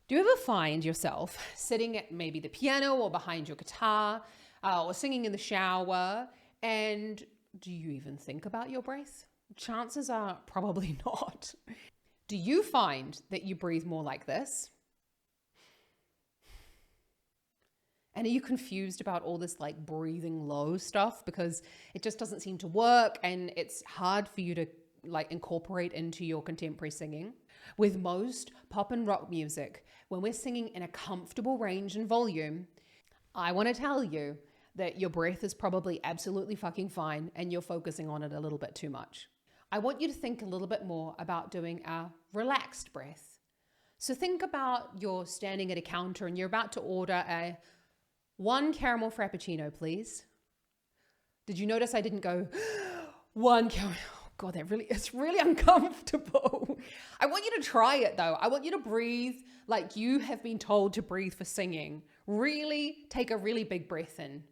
Do you ever find yourself sitting at maybe the piano or behind your guitar or singing in the shower? And do you even think about your breath? Chances are probably not. Do you find that you breathe more like this? And are you confused about all this like breathing low stuff because it just doesn't seem to work and it's hard for you to like incorporate into your contemporary singing? With most pop and rock music, when we're singing in a comfortable range and volume, I want to tell you that your breath is probably absolutely fucking fine and you're focusing on it a little bit too much. I want you to think a little bit more about doing a relaxed breath. So think about you're standing at a counter and you're about to order a 1 caramel frappuccino, please. Did you notice I didn't go 1 caramel? Oh God, it's really uncomfortable. I want you to try it though. I want you to breathe like you have been told to breathe for singing. Really take a really big breath in.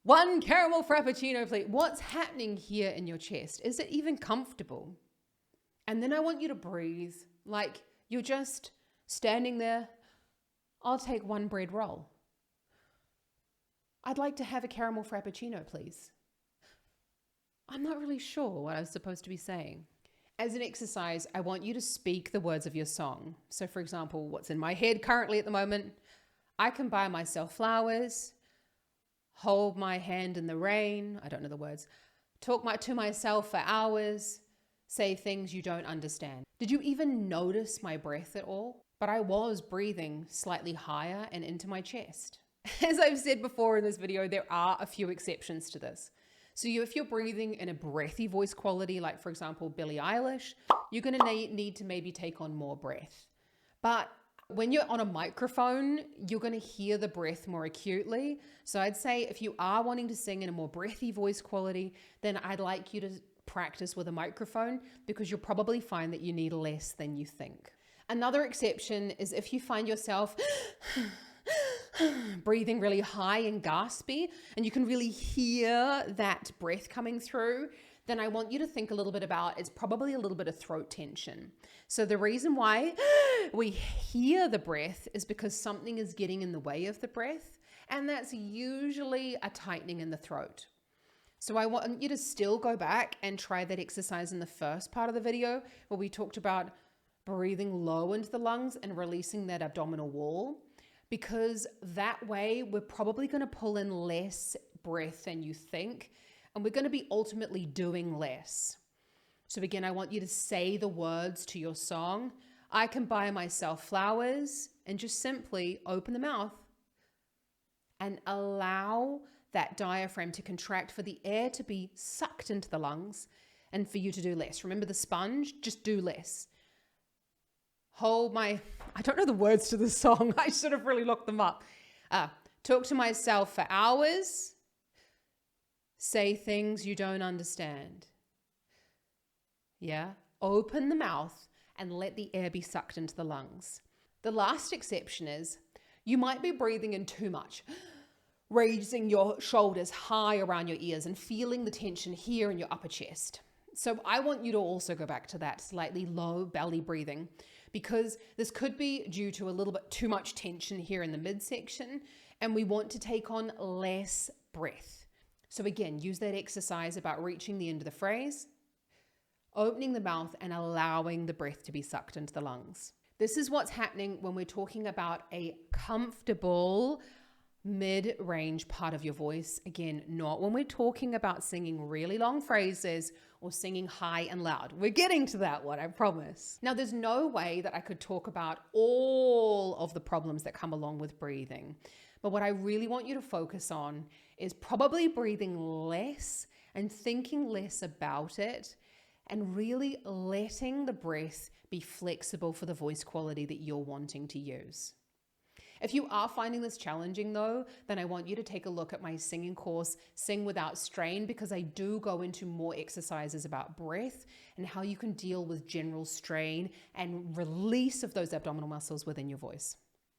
1 caramel frappuccino, please. What's happening here in your chest? Is it even comfortable? And then I want you to breathe like you're just standing there. I'll take 1 bread roll. I'd like to have a caramel frappuccino, please. I'm not really sure what I was supposed to be saying. As an exercise, I want you to speak the words of your song. So for example, what's in my head currently at the moment, I can buy myself flowers, hold my hand in the rain, I don't know the words, talk to myself for hours, say things you don't understand. Did you even notice my breath at all? But I was breathing slightly higher and into my chest. As I've said before in this video, there are a few exceptions to this. So if you're breathing in a breathy voice quality, like for example, Billie Eilish, you're going to need to maybe take on more breath. But when you're on a microphone, you're going to hear the breath more acutely. So I'd say if you are wanting to sing in a more breathy voice quality, then I'd like you to practice with a microphone because you'll probably find that you need less than you think. Another exception is if you find yourself breathing really high and gaspy, and you can really hear that breath coming through, then I want you to think a little bit about it's probably a little bit of throat tension. So the reason why we hear the breath is because something is getting in the way of the breath, and that's usually a tightening in the throat. So I want you to still go back and try that exercise in the first part of the video where we talked about breathing low into the lungs and releasing that abdominal wall. Because that way we're probably going to pull in less breath than you think, and we're going to be ultimately doing less. So again, I want you to say the words to your song. I can buy myself flowers, and just simply open the mouth and allow that diaphragm to contract for the air to be sucked into the lungs and for you to do less. Remember the sponge, just do less. I don't know the words to the song. I should have really looked them up. Talk to myself for hours. Say things you don't understand. Yeah. Open the mouth and let the air be sucked into the lungs. The last exception is you might be breathing in too much, raising your shoulders high around your ears and feeling the tension here in your upper chest. So I want you to also go back to that slightly low belly breathing, because this could be due to a little bit too much tension here in the midsection, and we want to take on less breath. So again, use that exercise about reaching the end of the phrase, opening the mouth and allowing the breath to be sucked into the lungs. This is what's happening when we're talking about a comfortable mid-range part of your voice. Again, not when we're talking about singing really long phrases or singing high and loud. We're getting to that one, I promise. Now, there's no way that I could talk about all of the problems that come along with breathing. But what I really want you to focus on is probably breathing less and thinking less about it, and really letting the breath be flexible for the voice quality that you're wanting to use. If you are finding this challenging though, then I want you to take a look at my singing course, Sing Without Strain, because I do go into more exercises about breath and how you can deal with general strain and release of those abdominal muscles within your voice.